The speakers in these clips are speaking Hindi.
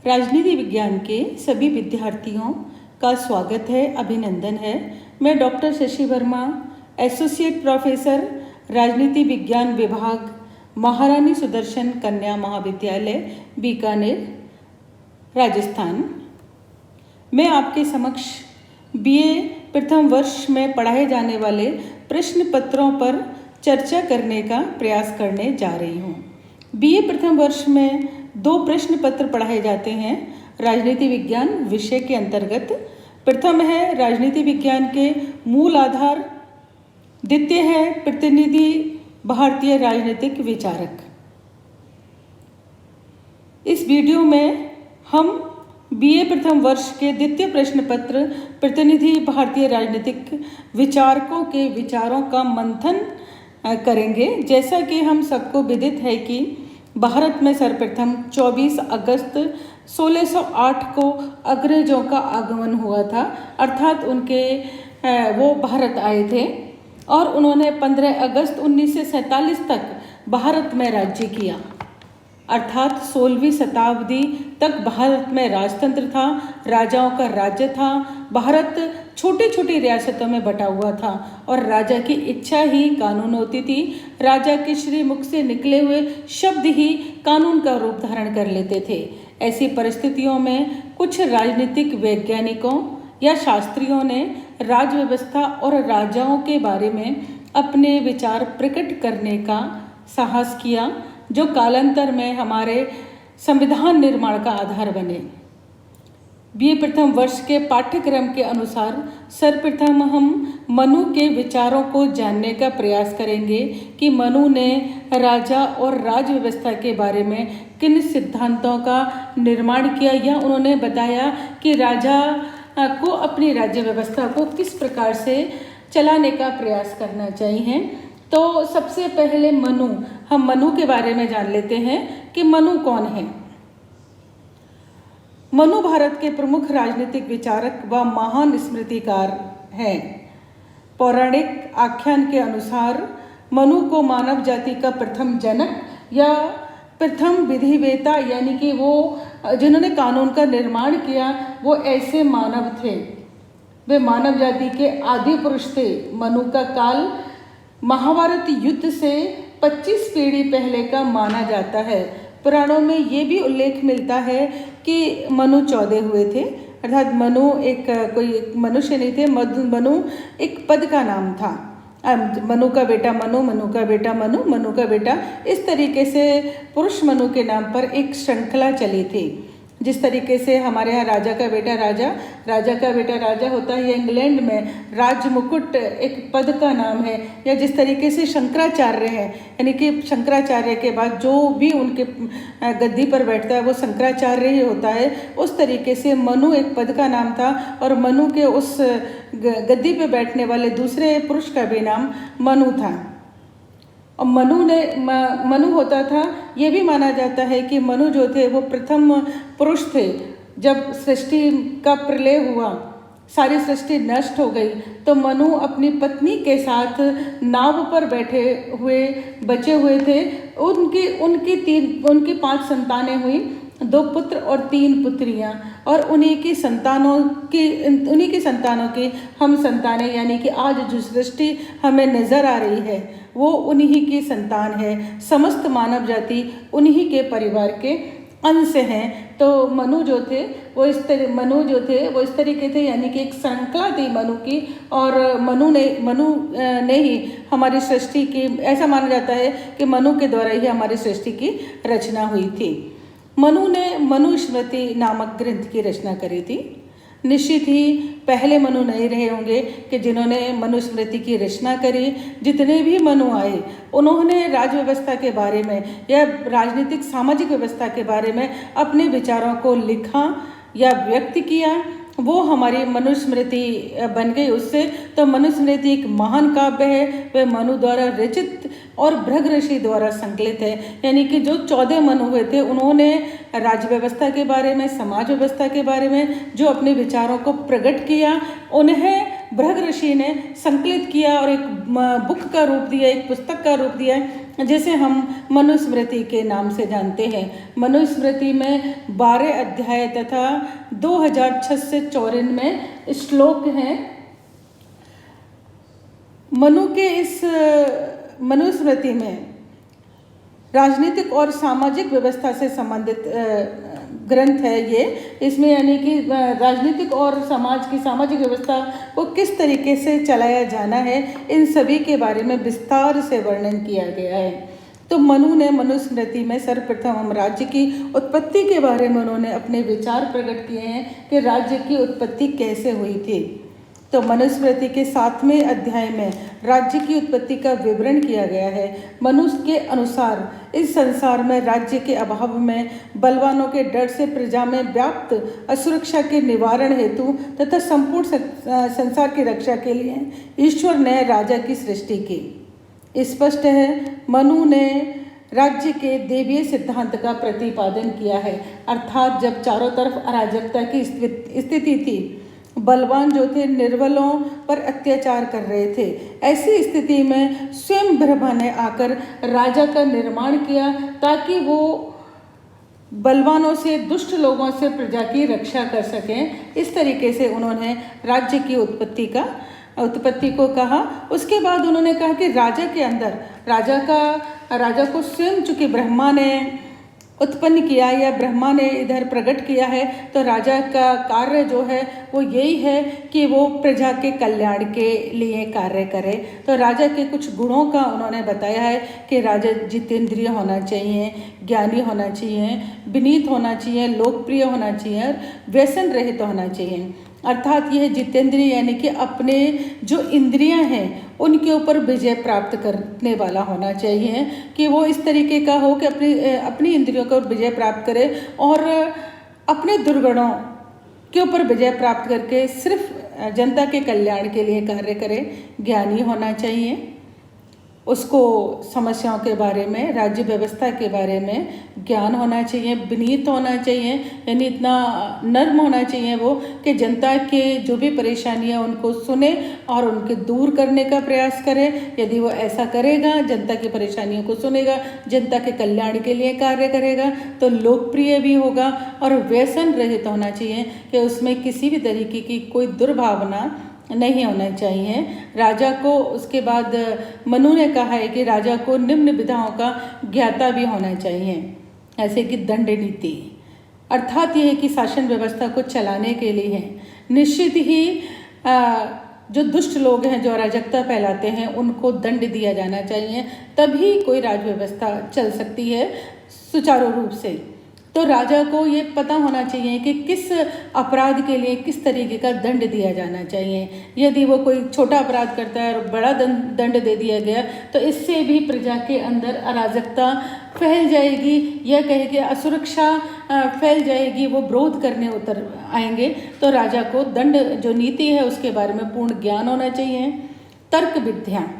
राजनीति विज्ञान के सभी विद्यार्थियों का स्वागत है, अभिनंदन है। मैं doctor Shashi Verma, associate professor, राजनीति विज्ञान विभाग, महारानी सुदर्शन कन्या महाविद्यालय, बीकानेर, राजस्थान। मैं आपके समक्ष बीए प्रथम वर्ष में पढ़ाए जाने वाले प्रश्न पत्रों पर चर्चा करने का प्रयास करने जा रही हूँ। बीए प्रथम वर्ष में 2 प्रश्न पत्र पढ़ाए जाते हैं राजनीति विज्ञान विषय के अंतर्गत। प्रथम है राजनीति विज्ञान के मूल आधार, द्वितीय है प्रतिनिधि भारतीय राजनीतिक विचारक। इस वीडियो में हम बीए प्रथम वर्ष के द्वितीय प्रश्न पत्र प्रतिनिधि भारतीय राजनीतिक विचारकों के विचारों का मंथन करेंगे। जैसा कि हम सबको विदित है कि भारत में सर्वप्रथम 24 अगस्त 1608 को अंग्रेजों का आगमन हुआ था, अर्थात वो भारत आए थे और उन्होंने 15 अगस्त 1947 तक भारत में राज्य किया, अर्थात 16वीं शताब्दी तक भारत में राजतंत्र था, राजाओं का राज्य था। भारत छोटी छोटी रियासतों में बटा हुआ था और राजा की इच्छा ही कानून होती थी। राजा के श्री मुख से निकले हुए शब्द ही कानून का रूप धारण कर लेते थे। ऐसी परिस्थितियों में कुछ राजनीतिक वैज्ञानिकों या शास्त्रियों ने राज व्यवस्था और राजाओं के बारे में अपने विचार प्रकट करने का साहस किया, जो कालांतर में हमारे संविधान निर्माण का आधार बने। बीए प्रथम वर्ष के पाठ्यक्रम के अनुसार सर्वप्रथम हम मनु के विचारों को जानने का प्रयास करेंगे कि मनु ने राजा और राज व्यवस्था के बारे में किन सिद्धांतों का निर्माण किया, या उन्होंने बताया कि राजा को अपनी राज्य व्यवस्था को किस प्रकार से चलाने का प्रयास करना चाहिए। तो सबसे पहले हम मनु के बारे में जान लेते हैं कि मनु कौन है। मनु भारत के प्रमुख राजनीतिक विचारक व महान स्मृतिकार हैं। पौराणिक आख्यान के अनुसार मनु को मानव जाति का प्रथम जनक या प्रथम विधिवेता, यानी कि वो जिन्होंने कानून का निर्माण किया, वो ऐसे मानव थे। वे मानव जाति के आदि पुरुष थे। मनु का काल महाभारत युद्ध से 25 पीढ़ी पहले का माना जाता है। पुराणों में ये भी उल्लेख मिलता है कि मनु 14 हुए थे, अर्थात मनु कोई मनुष्य नहीं थे। मनु एक पद का नाम था। मनु का बेटा मनु, मनु का बेटा मनु, मनु का बेटा, इस तरीके से पुरुष मनु के नाम पर एक श्रृंखला चली थी। जिस तरीके से हमारे यहाँ राजा का बेटा राजा, राजा का बेटा राजा होता है, या इंग्लैंड में राजमुकुट एक पद का नाम है, या जिस तरीके से शंकराचार्य हैं, यानी कि शंकराचार्य के बाद जो भी उनके गद्दी पर बैठता है वो शंकराचार्य ही होता है। उस तरीके से मनु एक पद का नाम था और मनु के उस गद्दी पर बैठने वाले दूसरे पुरुष का भी नाम मनु था। और मनु होता था, ये भी माना जाता है कि मनु जो थे वो प्रथम पुरुष थे। जब सृष्टि का प्रलय हुआ, सारी सृष्टि नष्ट हो गई, तो मनु अपनी पत्नी के साथ नाव पर बैठे हुए बचे हुए थे। उनकी 5 संतानें हुई, 2 पुत्र और 3 पुत्रियां, और उन्हीं की संतानों की हम संतानें, यानी कि आज जो सृष्टि हमें नजर आ रही है वो उन्हीं की संतान है। समस्त मानव जाति उन्हीं के परिवार के अंश हैं। तो मनु जो थे वो इस तरीके थे, यानी कि एक श्रृंखला थी मनु की, और मनु ने ही हमारी सृष्टि की, ऐसा माना जाता है कि मनु के द्वारा ही हमारी सृष्टि की रचना हुई थी। मनु ने मनुस्मृति नामक ग्रंथ की रचना करी थी। निश्चित ही पहले मनु नहीं रहे होंगे कि जिन्होंने मनुस्मृति की रचना करी। जितने भी मनु आए उन्होंने राज व्यवस्था के बारे में या राजनीतिक सामाजिक व्यवस्था के बारे में अपने विचारों को लिखा या व्यक्त किया। वो हमारी मनुस्मृति बन गई उससे। तो मनुस्मृति एक महान काव्य है, वह मनु द्वारा रचित और भृग ऋषि द्वारा संकलित है। यानी कि जो 14 मनु हुए थे उन्होंने राज्य व्यवस्था के बारे में, समाज व्यवस्था के बारे में जो अपने विचारों को प्रकट किया, उन्हें भृग ऋषि ने संकलित किया और एक बुक का रूप दिया, एक पुस्तक का रूप दिया, जिसे हम मनुस्मृति के नाम से जानते हैं। मनुस्मृति में 12 अध्याय तथा 2694 श्लोक हैं। मनु के इस मनुस्मृति में राजनीतिक और सामाजिक व्यवस्था से संबंधित ग्रंथ है ये। इसमें यानी कि राजनीतिक और समाज की सामाजिक व्यवस्था को किस तरीके से चलाया जाना है, इन सभी के बारे में विस्तार से वर्णन किया गया है। तो मनु ने मनुस्मृति में सर्वप्रथम हम राज्य की उत्पत्ति के बारे में उन्होंने अपने विचार प्रकट किए हैं कि राज्य की उत्पत्ति कैसे हुई थी। तो मनुस्मृति के 7वें अध्याय में राज्य की उत्पत्ति का विवरण किया गया है। मनुष्य के अनुसार इस संसार में राज्य के अभाव में बलवानों के डर से प्रजा में व्याप्त असुरक्षा के निवारण हेतु तथा संपूर्ण संसार की रक्षा के लिए ईश्वर ने राजा की सृष्टि की। स्पष्ट है, मनु ने राज्य के देवीय सिद्धांत का प्रतिपादन किया है, अर्थात जब चारों तरफ अराजकता की स्थिति थी, बलवान जो थे निर्बलों पर अत्याचार कर रहे थे, ऐसी स्थिति में स्वयं ब्रह्मा ने आकर राजा का निर्माण किया ताकि वो बलवानों से, दुष्ट लोगों से प्रजा की रक्षा कर सकें। इस तरीके से उन्होंने राज्य की उत्पत्ति को कहा। उसके बाद उन्होंने कहा कि राजा के अंदर राजा को स्वयं चूंकि ब्रह्मा ने उत्पन्न किया या ब्रह्मा ने इधर प्रकट किया है, तो राजा का कार्य जो है वो यही है कि वो प्रजा के कल्याण के लिए कार्य करे। तो राजा के कुछ गुणों का उन्होंने बताया है कि राजा जितेंद्रिय होना चाहिए, ज्ञानी होना चाहिए, विनीत होना चाहिए, लोकप्रिय होना चाहिए और व्यसन रहित होना चाहिए। अर्थात यह जितेंद्रिय यानी कि अपने जो इंद्रियां हैं उनके ऊपर विजय प्राप्त करने वाला होना चाहिए, कि वो इस तरीके का हो कि अपनी इंद्रियों को विजय प्राप्त करे और अपने दुर्गुणों के ऊपर विजय प्राप्त करके सिर्फ जनता के कल्याण के लिए कार्य करे। ज्ञानी होना चाहिए, उसको समस्याओं के बारे में, राज्य व्यवस्था के बारे में ज्ञान होना चाहिए, विनीत होना चाहिए, यानी इतना नर्म होना चाहिए वो कि जनता के जो भी परेशानियां उनको सुने और उनके दूर करने का प्रयास करे। यदि वो ऐसा करेगा, जनता की परेशानियों को सुनेगा, जनता के कल्याण के लिए कार्य करेगा, तो लोकप्रिय भी होगा और व्यसन रहित होना चाहिए कि उसमें किसी भी तरीके की कोई दुर्भावना नहीं होना चाहिए। राजा को उसके बाद मनु ने कहा है कि राजा को निम्न विधाओं का ज्ञाता भी होना चाहिए, ऐसे कि दंड नीति, अर्थात यह है कि शासन व्यवस्था को चलाने के लिए निश्चित ही जो दुष्ट लोग हैं, जो अराजकता फैलाते हैं, उनको दंड दिया जाना चाहिए, तभी कोई राज्य व्यवस्था चल सकती है सुचारू रूप से। तो राजा को ये पता होना चाहिए कि किस अपराध के लिए किस तरीके का दंड दिया जाना चाहिए। यदि वो कोई छोटा अपराध करता है और बड़ा दंड दे दिया गया, तो इससे भी प्रजा के अंदर अराजकता फैल जाएगी, यह कहे कि असुरक्षा फैल जाएगी, वो विरोध करने उतर आएंगे। तो राजा को दंड जो नीति है उसके बारे में पूर्ण ज्ञान होना चाहिए। तर्क विद्या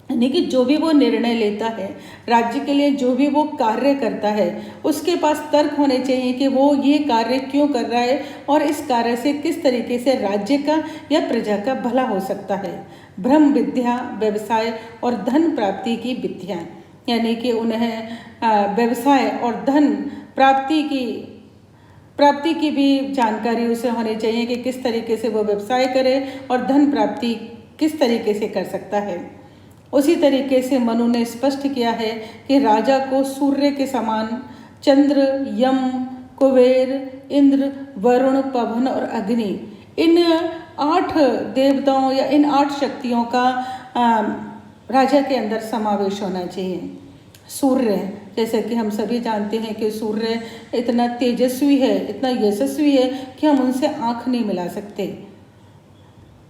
यानी कि जो भी वो निर्णय लेता है, राज्य के लिए जो भी वो कार्य करता है, उसके पास तर्क होने चाहिए कि वो ये कार्य क्यों कर रहा है और इस कार्य से किस तरीके से राज्य का या प्रजा का भला हो सकता है। ब्रह्म विद्या, व्यवसाय और धन प्राप्ति की विद्या, यानी कि उन्हें व्यवसाय और धन प्राप्ति की भी जानकारी उसे होनी चाहिए कि किस तरीके से वो व्यवसाय करे और धन प्राप्ति किस तरीके से कर सकता है। उसी तरीके से मनु ने स्पष्ट किया है कि राजा को सूर्य के समान चंद्र, यम, कुबेर, इंद्र, वरुण, पवन और अग्नि, इन 8 देवताओं या इन 8 शक्तियों का राजा के अंदर समावेश होना चाहिए। सूर्य, जैसे कि हम सभी जानते हैं कि सूर्य इतना तेजस्वी है, इतना यशस्वी है कि हम उनसे आँख नहीं मिला सकते।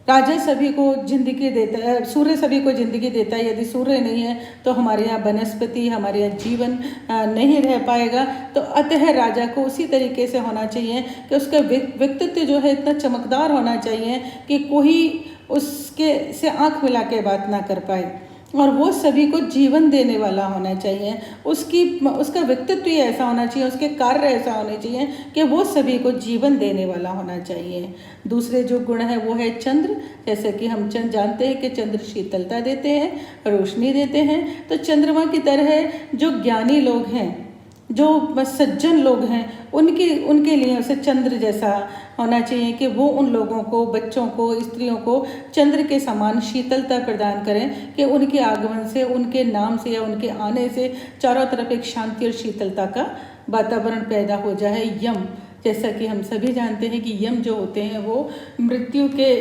राजा सभी को जिंदगी देता है, सूर्य सभी को जिंदगी देता है। यदि सूर्य नहीं है तो हमारे यहाँ वनस्पति, हमारे यहाँ जीवन नहीं रह पाएगा। तो अतः राजा को उसी तरीके से होना चाहिए कि उसका व्यक्तित्व जो है इतना चमकदार होना चाहिए कि कोई उसके से आंख मिला के बात ना कर पाए। और वो सभी को जीवन देने वाला होना चाहिए। उसका व्यक्तित्व ही ऐसा होना चाहिए, उसके कार्य ऐसा होने चाहिए कि वो सभी को जीवन देने वाला होना चाहिए। दूसरे जो गुण है वो है चंद्र। जैसे कि हम चंद्र जानते हैं कि चंद्र शीतलता देते हैं, रोशनी देते हैं। तो चंद्रमा की तरह जो ज्ञानी लोग हैं, जो सज्जन लोग हैं, उनके लिए उसे चंद्र जैसा होना चाहिए कि वो उन लोगों को, बच्चों को, स्त्रियों को चंद्र के समान शीतलता प्रदान करें कि उनके आगमन से, उनके नाम से या उनके आने से चारों तरफ एक शांति और शीतलता का वातावरण पैदा हो जाए। यम, जैसा कि हम सभी जानते हैं कि यम जो होते हैं वो मृत्यु के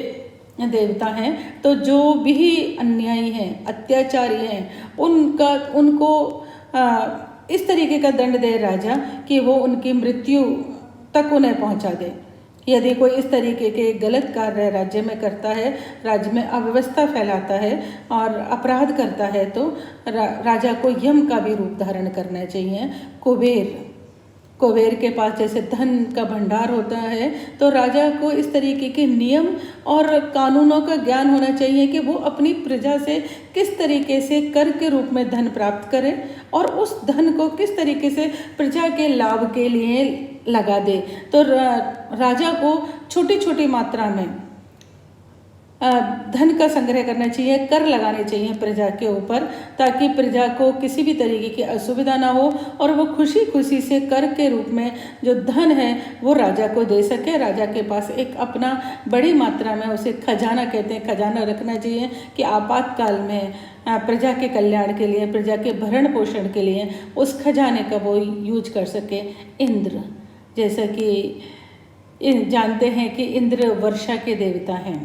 देवता हैं। तो जो भी अन्यायी हैं, अत्याचारी हैं, उनको इस तरीके का दंड दे राजा कि वो उनकी मृत्यु तक उन्हें पहुंचा दे। यदि कोई इस तरीके के गलत कार्य राज्य में करता है, राज्य में अव्यवस्था फैलाता है और अपराध करता है, तो राजा को यम का भी रूप धारण करना चाहिए। कुबेर के पास जैसे धन का भंडार होता है, तो राजा को इस तरीके के नियम और कानूनों का ज्ञान होना चाहिए कि वो अपनी प्रजा से किस तरीके से कर के रूप में धन प्राप्त करे और उस धन को किस तरीके से प्रजा के लाभ के लिए लगा दे। तो राजा को छोटी छोटी मात्रा में धन का संग्रह करना चाहिए, कर लगाने चाहिए प्रजा के ऊपर, ताकि प्रजा को किसी भी तरीके की असुविधा ना हो और वो खुशी खुशी से कर के रूप में जो धन है वो राजा को दे सके। राजा के पास एक अपना बड़ी मात्रा में, उसे खजाना कहते हैं, खजाना रखना चाहिए कि आपातकाल में प्रजा के कल्याण के लिए, प्रजा के भरण पोषण के लिए उस खजाने का वो यूज कर सके। इंद्र, जैसा कि जानते हैं कि इंद्र वर्षा के देवता हैं।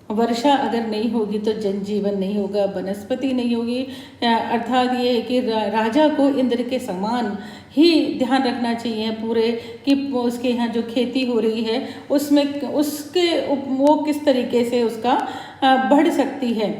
वर्षा अगर नहीं होगी तो जनजीवन नहीं होगा, वनस्पति नहीं होगी। अर्थात ये है कि राजा को इंद्र के समान ही ध्यान रखना चाहिए पूरे कि उसके यहाँ जो खेती हो रही है उसमें वो किस तरीके से उसका बढ़ सकती है।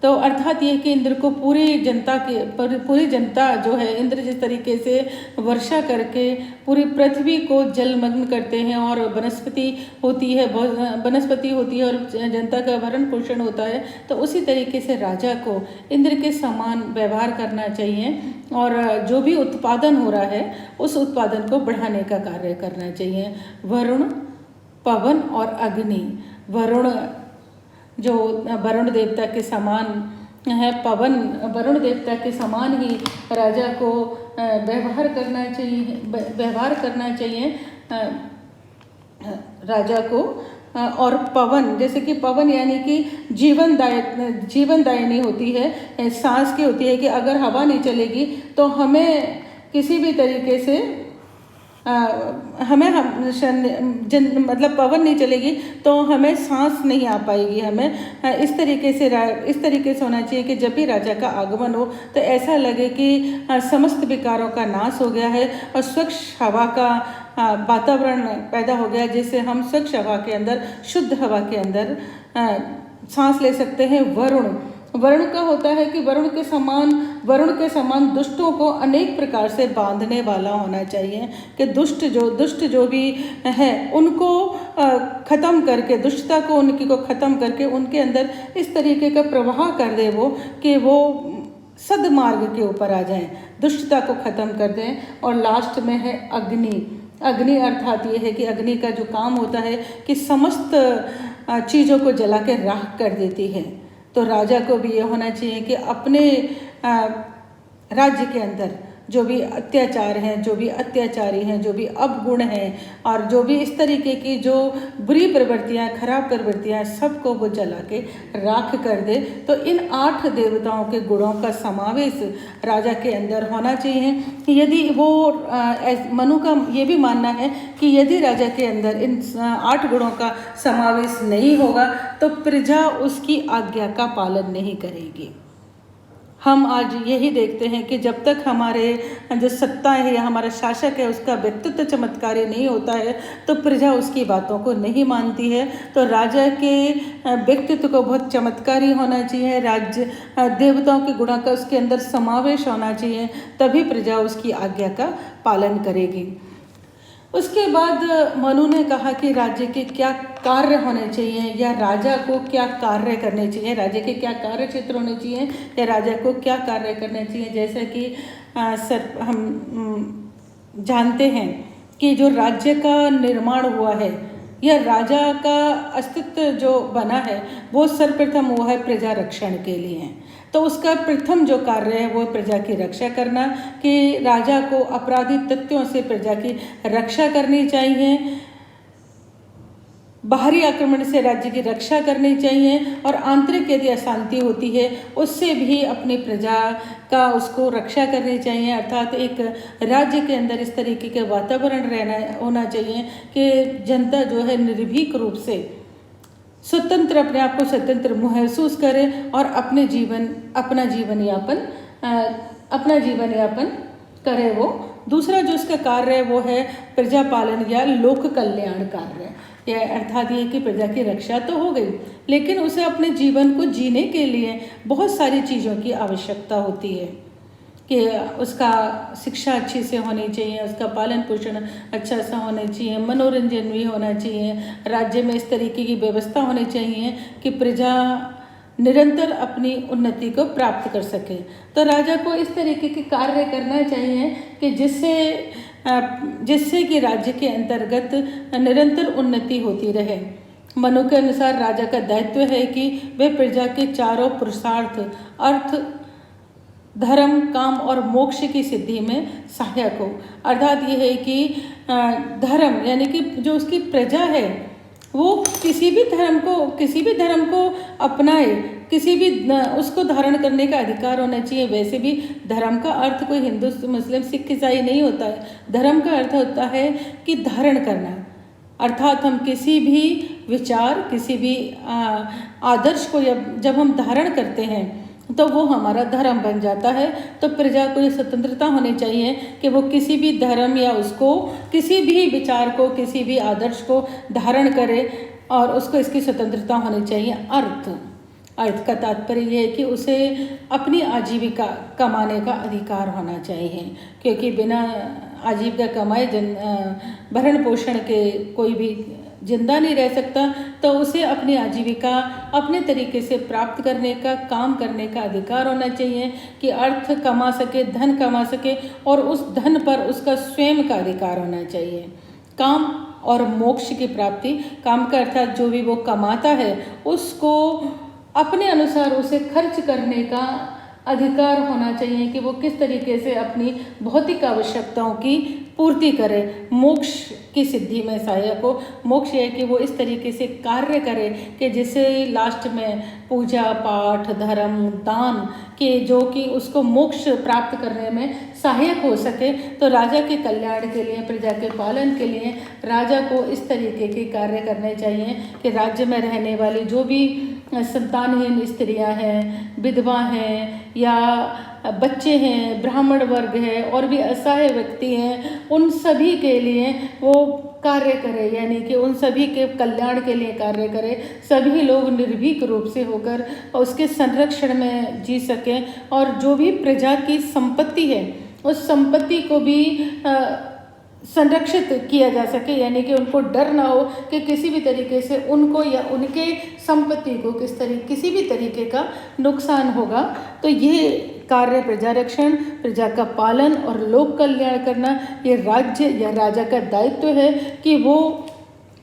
तो अर्थात ये कि इंद्र को पूरी जनता जो है, इंद्र जिस तरीके से वर्षा करके पूरी पृथ्वी को जलमग्न करते हैं और वनस्पति होती है और जनता का भरण पोषण होता है, तो उसी तरीके से राजा को इंद्र के समान व्यवहार करना चाहिए और जो भी उत्पादन हो रहा है उस उत्पादन को बढ़ाने का कार्य करना चाहिए। वरुण, पवन और अग्नि। वरुण देवता के समान है, पवन वरुण देवता के समान ही राजा को व्यवहार करना चाहिए राजा को। और पवन, जैसे कि पवन यानी कि जीवनदायिनी होती है, सांस की होती है कि अगर हवा नहीं चलेगी तो हमें किसी भी तरीके से मतलब पवन नहीं चलेगी तो हमें सांस नहीं आ पाएगी। हमें इस तरीके से होना चाहिए कि जब भी राजा का आगमन हो तो ऐसा लगे कि समस्त विकारों का नाश हो गया है और स्वच्छ हवा का वातावरण पैदा हो गया, जिससे हम स्वच्छ हवा के अंदर, शुद्ध हवा के अंदर सांस ले सकते हैं। वरुण का होता है कि वरुण के समान दुष्टों को अनेक प्रकार से बांधने वाला होना चाहिए कि दुष्ट जो भी है उनको खत्म करके, दुष्टता को उनकी को खत्म करके उनके अंदर इस तरीके का प्रवाह कर दे वो कि वो सद्मार्ग के ऊपर आ जाएं, दुष्टता को खत्म कर दें। और लास्ट में है अग्नि अर्थात ये है कि अग्नि का जो काम होता है कि समस्त चीज़ों को जला के राख कर देती है। तो राजा को भी ये होना चाहिए कि अपने राज्य के अंदर जो भी अत्याचार हैं, जो भी अत्याचारी हैं, जो भी अवगुण हैं और जो भी इस तरीके की जो बुरी प्रवृत्तियाँ, खराब प्रवृत्तियाँ, सबको वो जला के राख कर दे। तो इन 8 देवताओं के गुणों का समावेश राजा के अंदर होना चाहिए। यदि वो मनु का ये भी मानना है कि यदि राजा के अंदर इन 8 गुणों का समावेश नहीं होगा तो प्रजा उसकी आज्ञा का पालन नहीं करेगी। हम आज यही देखते हैं कि जब तक हमारे जो सत्ता है या हमारा शासक है उसका व्यक्तित्व चमत्कारी नहीं होता है तो प्रजा उसकी बातों को नहीं मानती है। तो राजा के व्यक्तित्व को बहुत चमत्कारी होना चाहिए, राज्य देवताओं के गुणों का उसके अंदर समावेश होना चाहिए, तभी प्रजा उसकी आज्ञा का पालन करेगी। उसके बाद मनु ने कहा कि राज्य के क्या कार्य होने चाहिए या राजा को क्या कार्य करने चाहिए, राज्य के क्या कार्य क्षेत्र होने चाहिए या राजा को क्या कार्य करने चाहिए। जैसा कि हम जानते हैं कि जो राज्य का निर्माण हुआ है या राजा का अस्तित्व जो बना है वो सर्वप्रथम वो है प्रजा रक्षण के लिए। तो उसका प्रथम जो कार्य है वो प्रजा की रक्षा करना, कि राजा को अपराधी तत्वों से प्रजा की रक्षा करनी चाहिए, बाहरी आक्रमण से राज्य की रक्षा करनी चाहिए, और आंतरिक यदि अशांति होती है उससे भी अपनी प्रजा का उसको रक्षा करनी चाहिए। अर्थात एक राज्य के अंदर इस तरीके के वातावरण होना चाहिए कि जनता जो है निर्भीक रूप से स्वतंत्र, अपने आप को स्वतंत्र महसूस करे और अपना जीवन यापन करे। वो दूसरा जो उसका कार्य है वो है प्रजा पालन या लोक कल्याण कार्य। यह अर्थात ये कि प्रजा की रक्षा तो हो गई, लेकिन उसे अपने जीवन को जीने के लिए बहुत सारी चीज़ों की आवश्यकता होती है कि उसका शिक्षा अच्छी से होनी चाहिए, उसका पालन पोषण अच्छा सा होना चाहिए, मनोरंजन भी होना चाहिए, राज्य में इस तरीके की व्यवस्था होनी चाहिए कि प्रजा निरंतर अपनी उन्नति को प्राप्त कर सके। तो राजा को इस तरीके के कार्य करना चाहिए कि जिससे कि राज्य के अंतर्गत निरंतर उन्नति होती रहे। मनु के अनुसार राजा का दायित्व है कि वे प्रजा के चारों पुरुषार्थ अर्थ, धर्म, काम और मोक्ष की सिद्धि में सहायक हो। अर्थात यह है कि धर्म यानी कि जो उसकी प्रजा है वो किसी भी धर्म को अपनाए, उसको धारण करने का अधिकार होना चाहिए। वैसे भी धर्म का अर्थ कोई हिंदू, मुस्लिम, सिख, ईसाई नहीं होता है। धर्म का अर्थ होता है कि धारण करना, अर्थात हम किसी भी विचार, किसी भी आदर्श को जब हम धारण करते हैं तो वो हमारा धर्म बन जाता है। तो प्रजा को ये स्वतंत्रता होनी चाहिए कि वो किसी भी धर्म या उसको किसी भी विचार को, किसी भी आदर्श को धारण करे और उसको इसकी स्वतंत्रता होनी चाहिए। अर्थ का तात्पर्य ये है कि उसे अपनी आजीविका कमाने का अधिकार होना चाहिए, क्योंकि बिना आजीविका कमाए भरण पोषण के कोई भी जिंदा नहीं रह सकता। तो उसे अपनी आजीविका अपने तरीके से प्राप्त करने का, काम करने का अधिकार होना चाहिए कि अर्थ कमा सके, धन कमा सके और उस धन पर उसका स्वयं का अधिकार होना चाहिए। काम और मोक्ष की प्राप्ति, काम का अर्थात जो भी वो कमाता है उसको अपने अनुसार उसे खर्च करने का अधिकार होना चाहिए कि वो किस तरीके से अपनी भौतिक आवश्यकताओं की पूर्ति करे, मोक्ष की सिद्धि में सहायक हो। मोक्ष है कि वो इस तरीके से कार्य करे कि जिसे लास्ट में पूजा पाठ, धर्म, दान के जो कि उसको मोक्ष प्राप्त करने में सहायक हो सके। तो राजा के कल्याण के लिए, प्रजा के पालन के लिए राजा को इस तरीके के कार्य करने चाहिए कि राज्य में रहने वाली जो भी संतानहीन स्त्रियां हैं, विधवा हैं या बच्चे हैं, ब्राह्मण वर्ग है और भी असहाय व्यक्ति हैं, उन सभी के लिए वो कार्य करे, यानी कि उन सभी के कल्याण के लिए कार्य करे। सभी लोग निर्भीक रूप से होकर उसके संरक्षण में जी सकें और जो भी प्रजा की संपत्ति है उस संपत्ति को भी संरक्षित किया जा सके, यानी कि उनको डर ना हो कि किसी भी तरीके से उनको या उनके संपत्ति को किसी भी तरीके का नुकसान होगा। तो ये कार्य प्रजा रक्षण, प्रजा का पालन और लोक कल्याण करना, ये राज्य या राजा का दायित्व है कि वो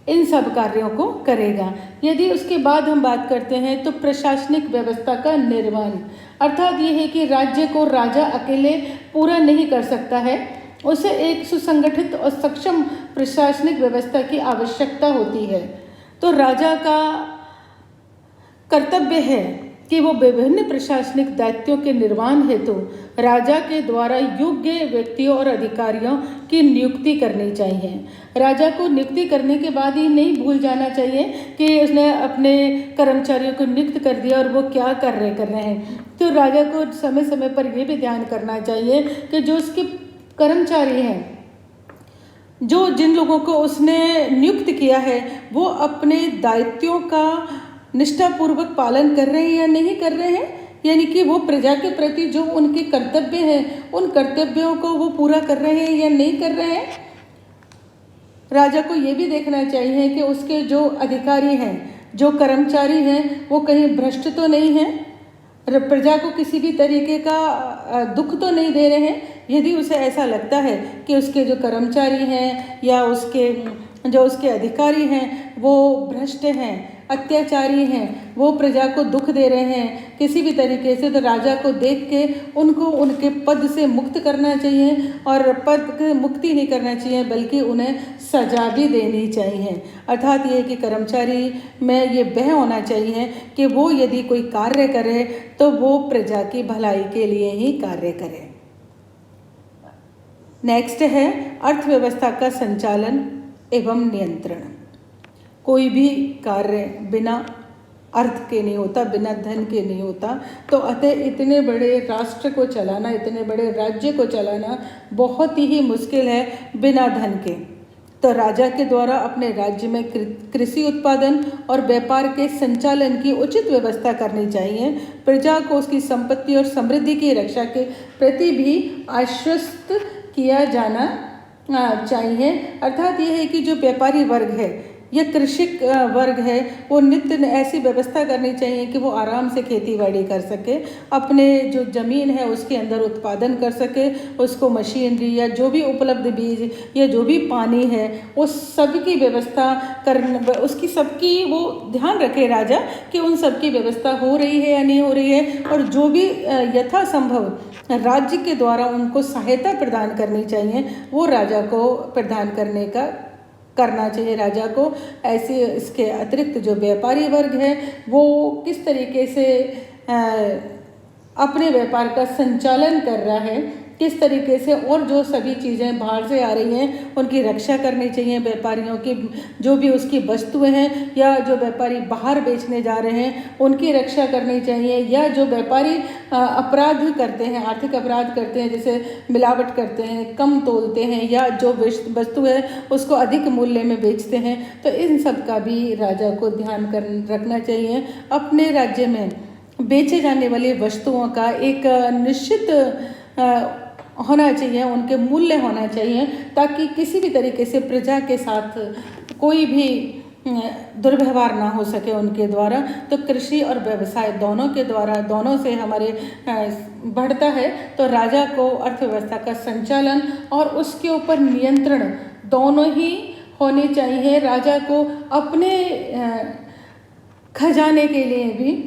इन सब कार्यों को करेगा। यदि उसके बाद हम बात करते हैं तो प्रशासनिक व्यवस्था का निर्माण, अर्थात ये है कि राज्य को राजा अकेले पूरा नहीं कर सकता है, उसे एक सुसंगठित और सक्षम प्रशासनिक व्यवस्था की आवश्यकता होती है। तो राजा का कर्तव्य है कि वो विभिन्न प्रशासनिक दायित्वों के निर्वहन हेतु राजा के द्वारा योग्य व्यक्तियों और अधिकारियों की नियुक्ति करनी चाहिए। राजा को नियुक्ति करने के बाद ही नहीं भूल जाना चाहिए कि उसने अपने कर्मचारियों को नियुक्त कर दिया और वो क्या कर रहे हैं। तो राजा को समय समय पर ये भी ध्यान करना चाहिए कि जो उसके कर्मचारी हैं, जो जिन लोगों को उसने नियुक्त किया है, वो अपने दायित्वों का निष्ठापूर्वक पालन कर रहे हैं या नहीं कर रहे हैं, यानी कि वो प्रजा के प्रति जो उनके कर्तव्य हैं उन कर्तव्यों को वो पूरा कर रहे हैं या नहीं कर रहे हैं। राजा को ये भी देखना चाहिए कि उसके जो अधिकारी हैं, जो कर्मचारी हैं, वो कहीं भ्रष्ट तो नहीं हैं, प्रजा को किसी भी तरीके का दुख तो नहीं दे रहे हैं। यदि उसे ऐसा लगता है कि उसके जो कर्मचारी हैं या उसके अधिकारी हैं वो भ्रष्ट हैं, अत्याचारी हैं, वो प्रजा को दुख दे रहे हैं किसी भी तरीके से, तो राजा को देख के उनको उनके पद से मुक्त करना चाहिए, और पद की मुक्ति नहीं करना चाहिए बल्कि उन्हें सजा भी देनी चाहिए। अर्थात ये कि कर्मचारी में ये वह होना चाहिए कि वो यदि कोई कार्य करे तो वो प्रजा की भलाई के लिए ही कार्य करे। नेक्स्ट है अर्थव्यवस्था का संचालन एवं नियंत्रण। कोई भी कार्य बिना अर्थ के नहीं होता, बिना धन के नहीं होता। तो अतः इतने बड़े राष्ट्र को चलाना, इतने बड़े राज्य को चलाना बहुत ही मुश्किल है बिना धन के। तो राजा के द्वारा अपने राज्य में कृषि उत्पादन और व्यापार के संचालन की उचित व्यवस्था करनी चाहिए। प्रजा को उसकी संपत्ति और समृद्धि की रक्षा के प्रति भी आश्वस्त किया जाना चाहिए। अर्थात ये है कि जो व्यापारी वर्ग है या कृषिक वर्ग है वो नित्य ऐसी व्यवस्था करनी चाहिए कि वो आराम से खेती बाड़ी कर सके, अपने जो ज़मीन है उसके अंदर उत्पादन कर सके, उसको मशीनरी या जो भी उपलब्ध बीज या जो भी पानी है उस सब की व्यवस्था करना, उसकी सबकी वो ध्यान रखे राजा कि उन सब की व्यवस्था हो रही है या नहीं हो रही है, और जो भी यथासंभव राज्य के द्वारा उनको सहायता प्रदान करनी चाहिए वो राजा को प्रदान करना चाहिए। राजा को ऐसे इसके अतिरिक्त जो व्यापारी वर्ग है वो किस तरीके से अपने व्यापार का संचालन कर रहा है, किस तरीके से, और जो सभी चीज़ें बाहर से आ रही हैं उनकी रक्षा करनी चाहिए। व्यापारियों की जो भी उसकी वस्तुएं हैं या जो व्यापारी बाहर बेचने जा रहे हैं उनकी रक्षा करनी चाहिए, या जो व्यापारी अपराध करते हैं, आर्थिक अपराध करते हैं, जैसे मिलावट करते हैं, कम तोलते हैं या जो वस्तु है उसको अधिक मूल्य में बेचते हैं, तो इन सब का भी राजा को ध्यान रखना चाहिए। अपने राज्य में बेचे जाने वाली वस्तुओं का एक निश्चित होना चाहिए, उनके मूल्य होना चाहिए, ताकि किसी भी तरीके से प्रजा के साथ कोई भी दुर्व्यवहार ना हो सके उनके द्वारा। तो कृषि और व्यवसाय दोनों के द्वारा, दोनों से हमारे बढ़ता है। तो राजा को अर्थव्यवस्था का संचालन और उसके ऊपर नियंत्रण दोनों ही होने चाहिए। राजा को अपने खजाने के लिए भी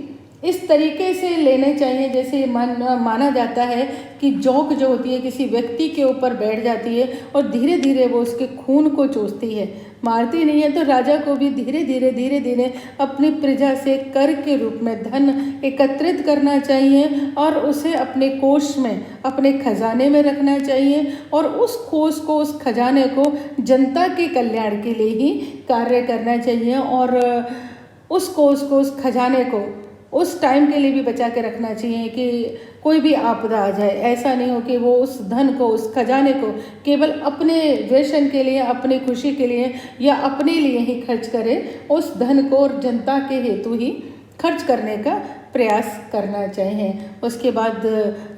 इस तरीके से लेने चाहिए जैसे माना जाता है कि जोंक जो होती है किसी व्यक्ति के ऊपर बैठ जाती है और धीरे धीरे वो उसके खून को चूसती है, मारती नहीं है। तो राजा को भी धीरे धीरे अपनी प्रजा से कर के रूप में धन एकत्रित करना चाहिए और उसे अपने कोष में, अपने खजाने में रखना चाहिए, और उस कोष को, उस खजाने को जनता के कल्याण के लिए ही कार्य करना चाहिए, और उस कोष को, उस खजाने को उस टाइम के लिए भी बचा के रखना चाहिए कि कोई भी आपदा आ जाए। ऐसा नहीं हो कि वो उस धन को, उस खजाने को केवल अपने व्यसन के लिए, अपनी खुशी के लिए या अपने लिए ही खर्च करे। उस धन को जनता के हेतु ही खर्च करने का प्रयास करना चाहिए। उसके बाद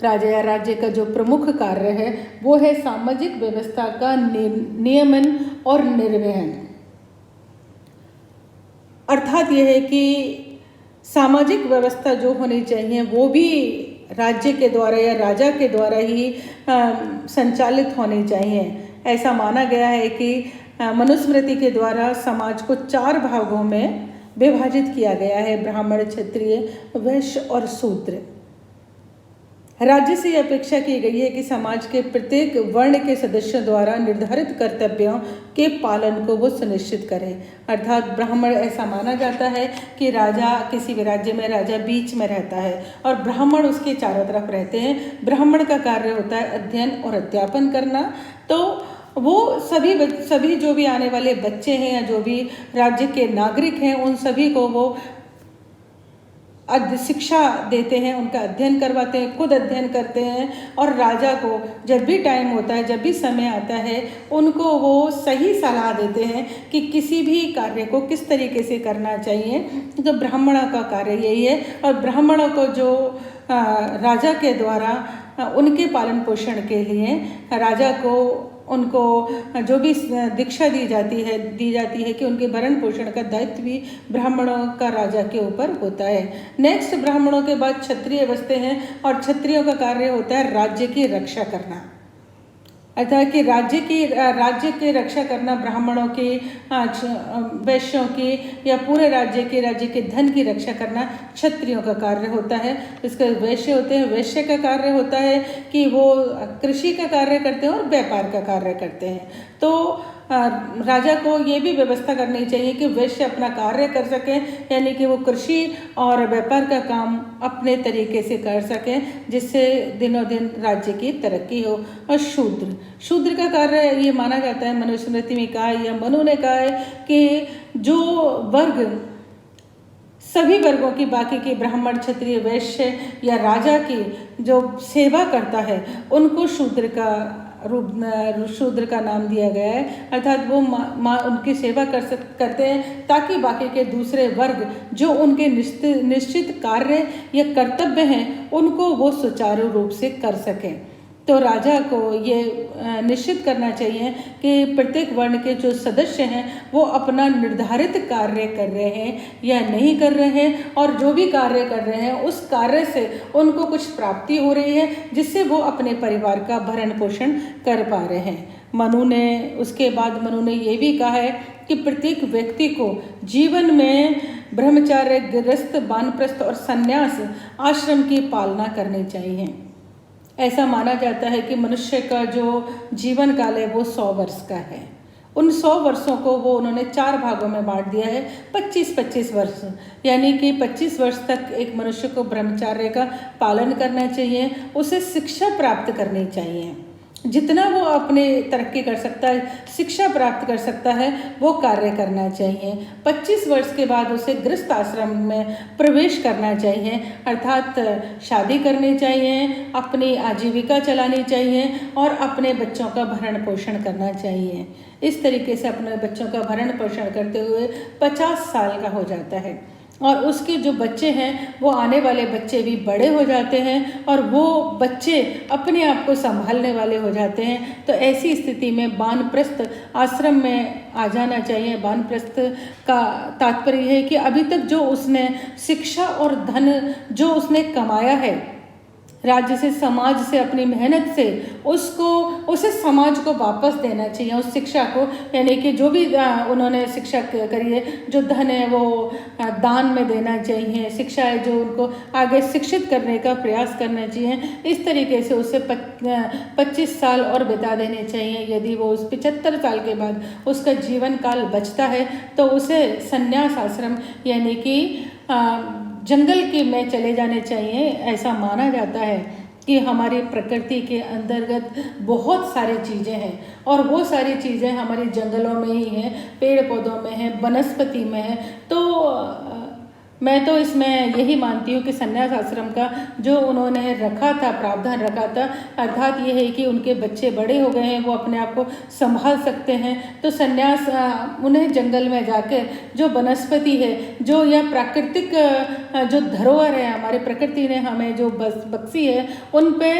राजा या राज्य का जो प्रमुख कार्य है वो है सामाजिक व्यवस्था का नियमन और निर्वहन। अर्थात यह है कि सामाजिक व्यवस्था जो होनी चाहिए वो भी राज्य के द्वारा या राजा के द्वारा ही संचालित होनी चाहिए। ऐसा माना गया है कि मनुस्मृति के द्वारा समाज को 4 भागों में विभाजित किया गया है, ब्राह्मण, क्षत्रिय, वैश्य और शूद्र। राज्य से यह अपेक्षा की गई है कि समाज के प्रत्येक वर्ण के सदस्यों द्वारा निर्धारित कर्तव्यों के पालन को वो सुनिश्चित करे। अर्थात ब्राह्मण, ऐसा माना जाता है कि राजा, किसी भी राज्य में राजा बीच में रहता है और ब्राह्मण उसके चारों तरफ रहते हैं। ब्राह्मण का कार्य होता है अध्ययन और अध्यापन करना। तो वो सभी जो भी आने वाले बच्चे हैं या जो भी राज्य के नागरिक हैं उन सभी को वो शिक्षा देते हैं, उनका अध्ययन करवाते हैं, खुद अध्ययन करते हैं, और राजा को जब भी टाइम होता है, जब भी समय आता है, उनको वो सही सलाह देते हैं कि किसी भी कार्य को किस तरीके से करना चाहिए। तो ब्राह्मणों का कार्य यही है, और ब्राह्मणों को जो राजा के द्वारा उनके पालन पोषण के लिए राजा को उनको जो भी दीक्षा दी जाती है कि उनके भरण पोषण का दायित्व भी ब्राह्मणों का राजा के ऊपर होता है। नेक्स्ट, ब्राह्मणों के बाद क्षत्रिय बसते हैं और क्षत्रियों का कार्य होता है राज्य की रक्षा करना, अर्थात कि राज्य की रक्षा करना, ब्राह्मणों के, वैश्यों की या पूरे राज्य के धन की रक्षा करना क्षत्रियों का कार्य होता है। इसके वैश्य होते हैं, वैश्य का कार्य होता है कि वो कृषि का कार्य करते हैं और व्यापार का कार्य करते हैं। तो राजा को ये भी व्यवस्था करनी चाहिए कि वैश्य अपना कार्य कर सकें, यानी कि वो कृषि और व्यापार का काम अपने तरीके से कर सकें, जिससे दिनों दिन राज्य की तरक्की हो। और शूद्र का कार्य ये माना जाता है, मनुस्मृति में कहा है या मनु ने कहा है कि जो वर्ग सभी वर्गों की, बाकी के ब्राह्मण, क्षत्रिय, वैश्य या राजा की जो सेवा करता है उनको शूद्र का नाम दिया गया है। अर्थात वो उनकी सेवा करते हैं ताकि बाकी के दूसरे वर्ग जो उनके निश्चित कार्य या कर्तव्य हैं उनको वो सुचारू रूप से कर सकें। तो राजा को ये निश्चित करना चाहिए कि प्रत्येक वर्ण के जो सदस्य हैं वो अपना निर्धारित कार्य कर रहे हैं या नहीं कर रहे हैं, और जो भी कार्य कर रहे हैं उस कार्य से उनको कुछ प्राप्ति हो रही है जिससे वो अपने परिवार का भरण पोषण कर पा रहे हैं। उसके बाद मनु ने ये भी कहा है कि प्रत्येक व्यक्ति को जीवन में ब्रह्मचर्य, गृहस्थ, वानप्रस्थ और संन्यास आश्रम की पालना करनी चाहिए। ऐसा माना जाता है कि मनुष्य का जो जीवन काल है वो 100 वर्ष का है। उन 100 वर्षों को वो उन्होंने 4 भागों में बांट दिया है, 25-25 वर्ष, यानी कि 25 वर्ष तक एक मनुष्य को ब्रह्मचर्य का पालन करना चाहिए, उसे शिक्षा प्राप्त करनी चाहिए, जितना वो अपने तरक्की कर सकता है, शिक्षा प्राप्त कर सकता है, वो कार्य करना चाहिए। 25 वर्ष के बाद उसे गृहस्थ आश्रम में प्रवेश करना चाहिए, अर्थात शादी करनी चाहिए, अपनी आजीविका चलानी चाहिए और अपने बच्चों का भरण पोषण करना चाहिए। इस तरीके से अपने बच्चों का भरण पोषण करते हुए 50 साल का हो जाता है और उसके जो बच्चे हैं वो आने वाले बच्चे भी बड़े हो जाते हैं और वो बच्चे अपने आप को संभालने वाले हो जाते हैं। तो ऐसी स्थिति में वानप्रस्थ आश्रम में आ जाना चाहिए। वानप्रस्थ का तात्पर्य है कि अभी तक जो उसने शिक्षा और धन जो उसने कमाया है राज्य से, समाज से, अपनी मेहनत से, उसे समाज को वापस देना चाहिए, उस शिक्षा को, यानी कि जो भी उन्होंने शिक्षा करी है, जो धन है वो दान में देना चाहिए, शिक्षा है जो उनको आगे शिक्षित करने का प्रयास करना चाहिए। इस तरीके से उसे 25 साल और बिता देने चाहिए। यदि वो उस 75 साल के बाद उसका जीवन काल बचता है तो उसे संन्यास आश्रम यानी कि जंगल के में चले जाने चाहिए। ऐसा माना जाता है कि हमारी प्रकृति के अंतर्गत बहुत सारी चीज़ें हैं और वो सारी चीज़ें हमारे जंगलों में ही हैं, पेड़ पौधों में हैं, वनस्पति में है। तो मैं तो इसमें यही मानती हूँ कि संन्यास आश्रम का जो उन्होंने रखा था, प्रावधान रखा था, अर्थात ये है कि उनके बच्चे बड़े हो गए हैं, वो अपने आप को संभाल सकते हैं, तो संन्यास उन्हें जंगल में जाकर जो वनस्पति है, जो या प्राकृतिक जो धरोहर है, हमारे प्रकृति ने हमें जो बख्शी है, उन पे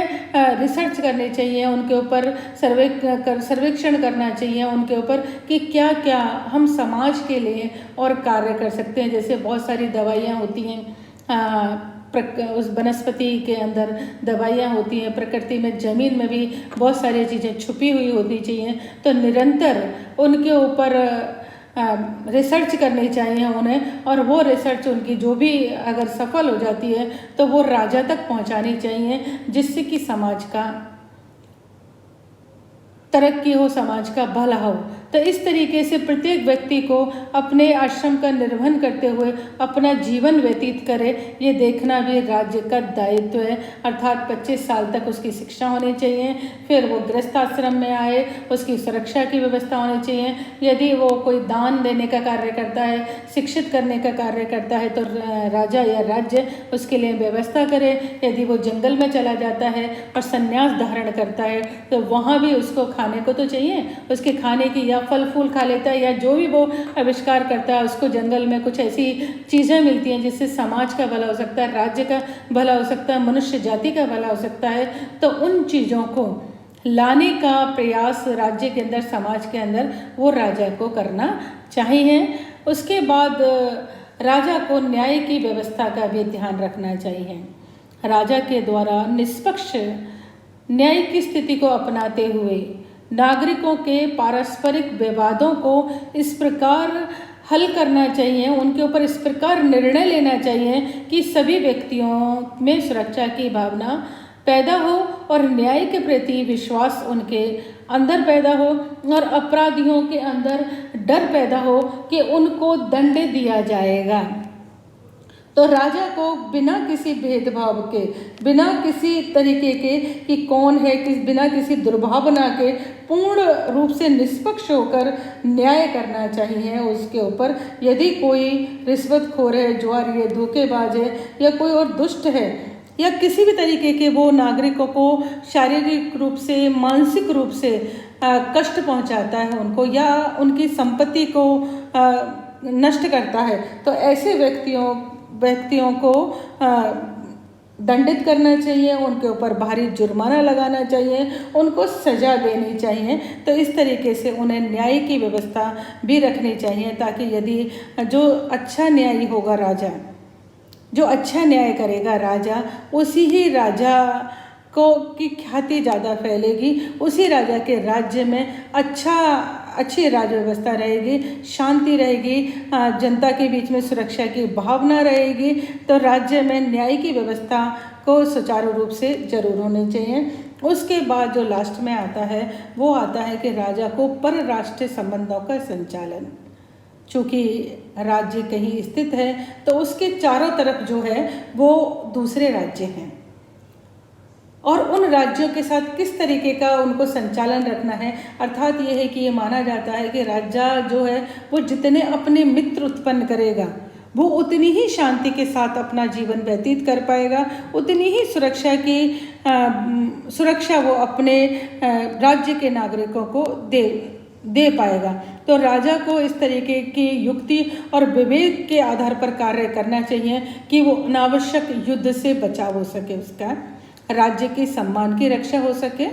रिसर्च करनी चाहिए, उनके ऊपर सर्वेक्षण करना चाहिए, उनके ऊपर कि क्या क्या हम समाज के लिए और कार्य कर सकते हैं। जैसे बहुत सारी दवाइयाँ होती हैं, उस वनस्पति के अंदर दवाइयाँ होती हैं, प्रकृति में, ज़मीन में भी बहुत सारी चीज़ें छुपी हुई होनी चाहिए। तो निरंतर उनके ऊपर रिसर्च करनी चाहिए उन्हें, और वो रिसर्च उनकी जो भी अगर सफल हो जाती है तो वो राजा तक पहुंचानी चाहिए, जिससे कि समाज का तरक्की हो, समाज का भला हो। तो इस तरीके से प्रत्येक व्यक्ति को अपने आश्रम का निर्वहन करते हुए अपना जीवन व्यतीत करे, ये देखना भी राज्य का दायित्व है। अर्थात 25 साल तक उसकी शिक्षा होनी चाहिए, फिर वो गृहस्थ आश्रम में आए, उसकी सुरक्षा की व्यवस्था होनी चाहिए। यदि वो कोई दान देने का कार्य करता है, शिक्षित करने का कार्य करता है, तो राजा या राज्य उसके लिए व्यवस्था करे। यदि वो जंगल में चला जाता है और संन्यास धारण करता है तो वहाँ भी उसको खाने को तो चाहिए, उसके खाने की या फल फूल खा लेता है या जो भी वो आविष्कार करता है, उसको जंगल में कुछ ऐसी चीज़ें मिलती हैं जिससे समाज का भला हो सकता है, राज्य का भला हो सकता है, मनुष्य जाति का भला हो सकता है। तो उन चीज़ों को लाने का प्रयास राज्य के अंदर, समाज के अंदर वो राजा को करना चाहिए। उसके बाद राजा को न्याय की व्यवस्था का भी ध्यान रखना चाहिए। राजा के द्वारा निष्पक्ष न्याय की स्थिति को अपनाते हुए नागरिकों के पारस्परिक विवादों को इस प्रकार हल करना चाहिए, उनके ऊपर इस प्रकार निर्णय लेना चाहिए कि सभी व्यक्तियों में सुरक्षा की भावना पैदा हो और न्याय के प्रति विश्वास उनके अंदर पैदा हो और अपराधियों के अंदर डर पैदा हो कि उनको दंड दिया जाएगा। तो राजा को बिना किसी भेदभाव के, बिना किसी तरीके के कि कौन है बिना किसी दुर्भावना के पूर्ण रूप से निष्पक्ष होकर न्याय करना चाहिए उसके ऊपर। यदि कोई रिश्वतखोर है, जुआरी है, धोखेबाज है या कोई और दुष्ट है या किसी भी तरीके के वो नागरिकों को शारीरिक रूप से, मानसिक रूप से कष्ट पहुंचाता है उनको या उनकी संपत्ति को नष्ट करता है, तो ऐसे व्यक्तियों को दंडित करना चाहिए, उनके ऊपर भारी जुर्माना लगाना चाहिए, उनको सजा देनी चाहिए। तो इस तरीके से उन्हें न्याय की व्यवस्था भी रखनी चाहिए, ताकि यदि जो अच्छा न्यायी होगा राजा, जो अच्छा न्याय करेगा राजा, उसी ही राजा को की ख्याति ज़्यादा फैलेगी, उसी राजा के राज्य में अच्छी राज्य व्यवस्था रहेगी, शांति रहेगी, जनता के बीच में सुरक्षा की भावना रहेगी। तो राज्य में न्याय की व्यवस्था को सुचारू रूप से जरूर होनी चाहिए। उसके बाद जो लास्ट में आता है वो आता है कि राजा को परराष्ट्रीय संबंधों का संचालन, चूँकि राज्य कहीं स्थित है तो उसके चारों तरफ जो है वो दूसरे राज्य हैं और उन राज्यों के साथ किस तरीके का उनको संचालन रखना है। अर्थात ये है कि ये माना जाता है कि राजा जो है वो जितने अपने मित्र उत्पन्न करेगा वो उतनी ही शांति के साथ अपना जीवन व्यतीत कर पाएगा, उतनी ही सुरक्षा वो अपने राज्य के नागरिकों को दे पाएगा। तो राजा को इस तरीके की युक्ति और विवेक के आधार पर कार्य करना चाहिए कि वो अनावश्यक युद्ध से बचाव हो सके, उसका राज्य के सम्मान की रक्षा हो सके।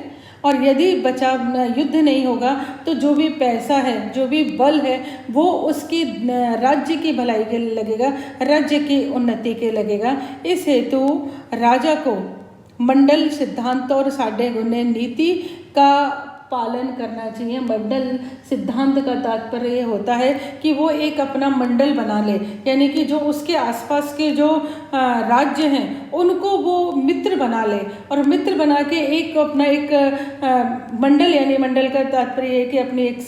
और यदि युद्ध नहीं होगा तो जो भी पैसा है, जो भी बल है, वो उसकी राज्य की भलाई के लिए लगेगा, राज्य की उन्नति के लगेगा। इस हेतु राजा को मंडल सिद्धांत और साढ़े गुणे नीति का पालन करना चाहिए। मंडल सिद्धांत का तात्पर्य ये होता है कि वो एक अपना मंडल बना ले, यानी कि जो उसके आसपास के जो राज्य हैं उनको वो मित्र बना ले, और मित्र बना के एक अपना एक मंडल, यानी मंडल का तात्पर्य है कि अपनी एक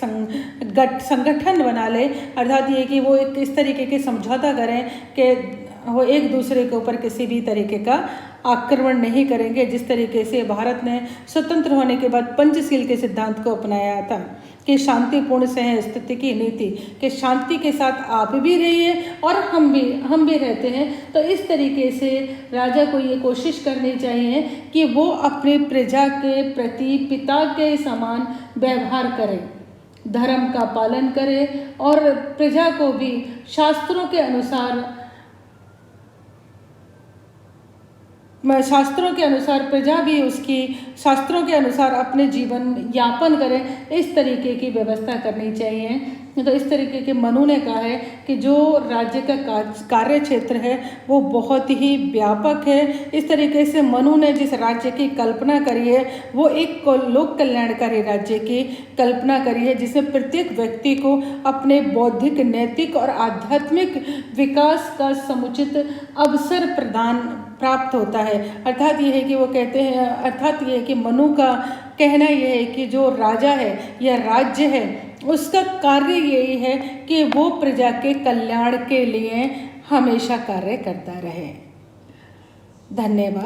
संगठन बना ले। अर्थात ये कि वो एक इस तरीके के समझौता करें कि वो एक दूसरे के ऊपर किसी भी तरीके का आक्रमण नहीं करेंगे। जिस तरीके से भारत ने स्वतंत्र होने के बाद पंचशील के सिद्धांत को अपनाया था कि शांतिपूर्ण सह स्थिति की नीति, कि शांति के साथ आप भी रहिए और हम भी रहते हैं। तो इस तरीके से राजा को ये कोशिश करनी चाहिए कि वो अपनी प्रजा के प्रति पिता के समान व्यवहार करे, धर्म का पालन करे और प्रजा को भी शास्त्रों के अनुसार प्रजा भी उसकी शास्त्रों के अनुसार अपने जीवन यापन करें, इस तरीके की व्यवस्था करनी चाहिए। तो इस तरीके के मनु ने कहा है कि जो राज्य का कार्य क्षेत्र है वो बहुत ही व्यापक है। इस तरीके से मनु ने जिस राज्य की कल्पना करी है वो एक लोक कल्याणकारी राज्य की कल्पना करी है, जिसमें प्रत्येक व्यक्ति को अपने बौद्धिक, नैतिक और आध्यात्मिक विकास का समुचित अवसर प्राप्त होता है। अर्थात ये है कि वो कहते हैं, अर्थात ये है कि मनु का कहना यह है कि जो राजा है या राज्य है उसका कार्य यही है कि वो प्रजा के कल्याण के लिए हमेशा कार्य करता रहे। धन्यवाद।